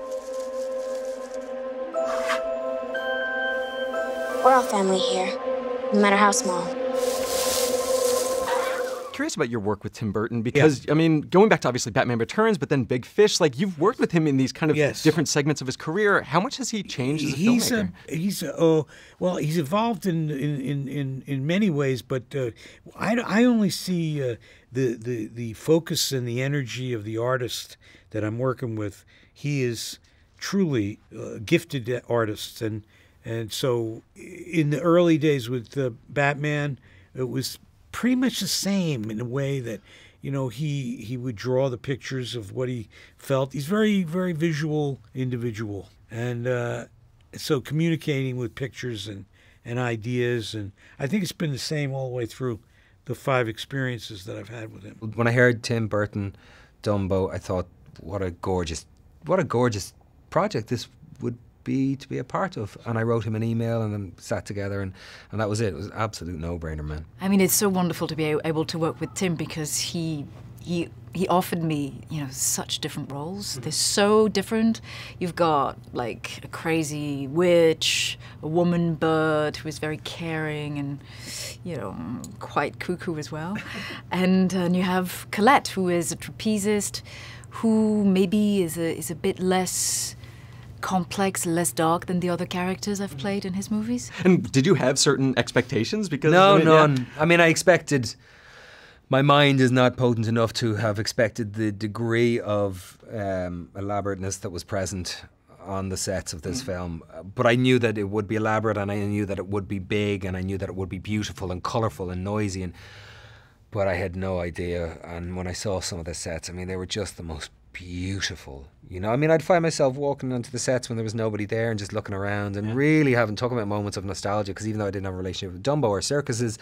We're all family here, no matter how small. Curious about your work with Tim Burton because, I mean, going back to obviously Batman Returns, but then Big Fish, like you've worked with him in these kind of different segments of his career. How much has he changed as a filmmaker? Well, he's evolved in many ways, but I only see the focus and the energy of the artist that I'm working with. He is truly gifted artist, and so in the early days with Batman, it was pretty much the same in a way that, you know, he would draw the pictures of what he felt. He's very, very visual individual. And so communicating with pictures and ideas, and I think it's been the same all the way through the 5 experiences that I've had with him. When I heard Tim Burton, Dumbo, I thought, what a gorgeous project this would be to be a part of. And I wrote him an email and then sat together, and that was it. It was an absolute no-brainer, man. I mean, it's so wonderful to be able to work with Tim because he offered me, you know, such different roles. They're so different. You've got like a crazy witch, a woman bird who is very caring and, you know, quite cuckoo as well. And you have Colette, who is a trapezist, who maybe is a bit less complex, less dark than the other characters I've played in his movies. And did you have certain expectations? Because no, I mean, none. I mean, I expected. My mind is not potent enough to have expected the degree of elaborateness that was present on the sets of this film. But I knew that it would be elaborate, and I knew that it would be big, and I knew that it would be beautiful and colourful and noisy. But I had no idea. And when I saw some of the sets, I mean, they were just the most beautiful. You know, I mean, I'd find myself walking onto the sets when there was nobody there and just looking around and really talking about moments of nostalgia, because even though I didn't have a relationship with Dumbo or circuses,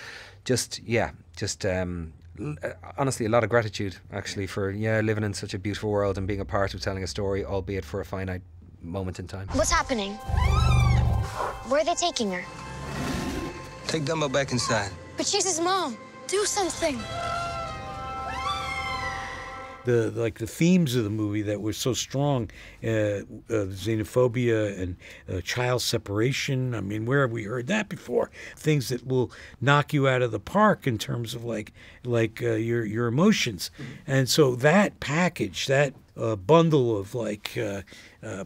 honestly, a lot of gratitude actually for living in such a beautiful world and being a part of telling a story, albeit for a finite moment in time. What's happening? Where are they taking her? Take Dumbo back inside. But she's his mom. Do something. The themes of the movie that were so strong, xenophobia and child separation. I mean, where have we heard that before? Things that will knock you out of the park in terms of your emotions. And so that package, that bundle of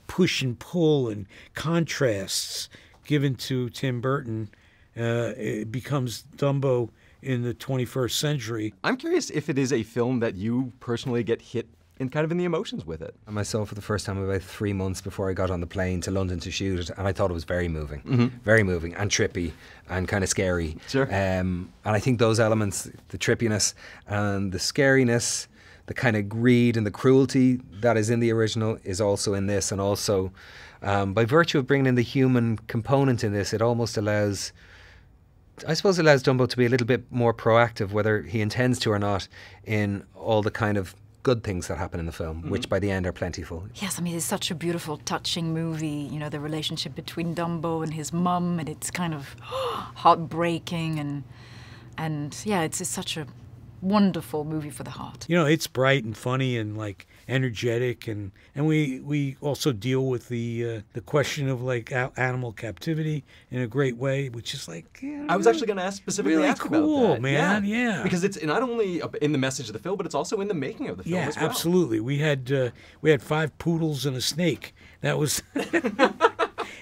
push and pull and contrasts given to Tim Burton, it becomes Dumbo in the 21st century. I'm curious if it is a film that you personally get hit in the emotions with it. I saw it for the first time about 3 months before I got on the plane to London to shoot it, and I thought it was very moving. Very moving and trippy and kind of scary. Sure. And I think those elements, the trippiness and the scariness, the kind of greed and the cruelty that is in the original is also in this, and also by virtue of bringing in the human component in this, it almost allows, I suppose it allows Dumbo to be a little bit more proactive, whether he intends to or not, in all the kind of good things that happen in the film, which by the end are plentiful. Yes, I mean, it's such a beautiful, touching movie, you know, the relationship between Dumbo and his mum, and it's kind of heartbreaking, and yeah, it's such a wonderful movie for the heart. You know, it's bright and funny and energetic, and we also deal with the question of animal captivity in a great way, which is I was actually going to ask specifically really ask cool, about that. Man, yeah, because it's not only in the message of the film, but it's also in the making of the film as well. Yeah, absolutely. We had 5 poodles and a snake. That was.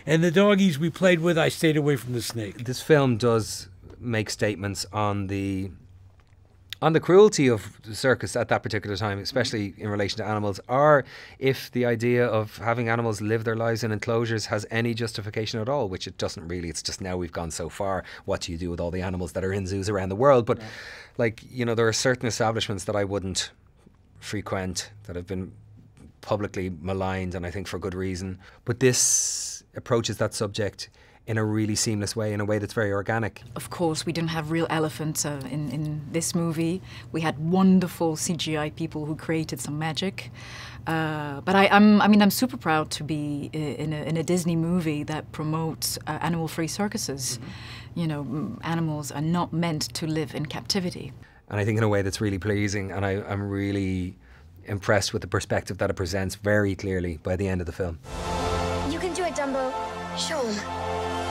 And the doggies we played with, I stayed away from the snake. This film does make statements on the cruelty of the circus at that particular time, especially in relation to animals, or if the idea of having animals live their lives in enclosures has any justification at all, which it doesn't really. It's just now we've gone so far, what do you do with all the animals that are in zoos around the world? But there are certain establishments that I wouldn't frequent that have been publicly maligned, and I think for good reason. But this approaches that subject in a really seamless way, in a way that's very organic. Of course, we didn't have real elephants in this movie. We had wonderful CGI people who created some magic. But I'm super proud to be in a Disney movie that promotes animal-free circuses. You know, animals are not meant to live in captivity. And I think in a way that's really pleasing, and I'm really impressed with the perspective that it presents very clearly by the end of the film. You can do it, Dumbo. Show him.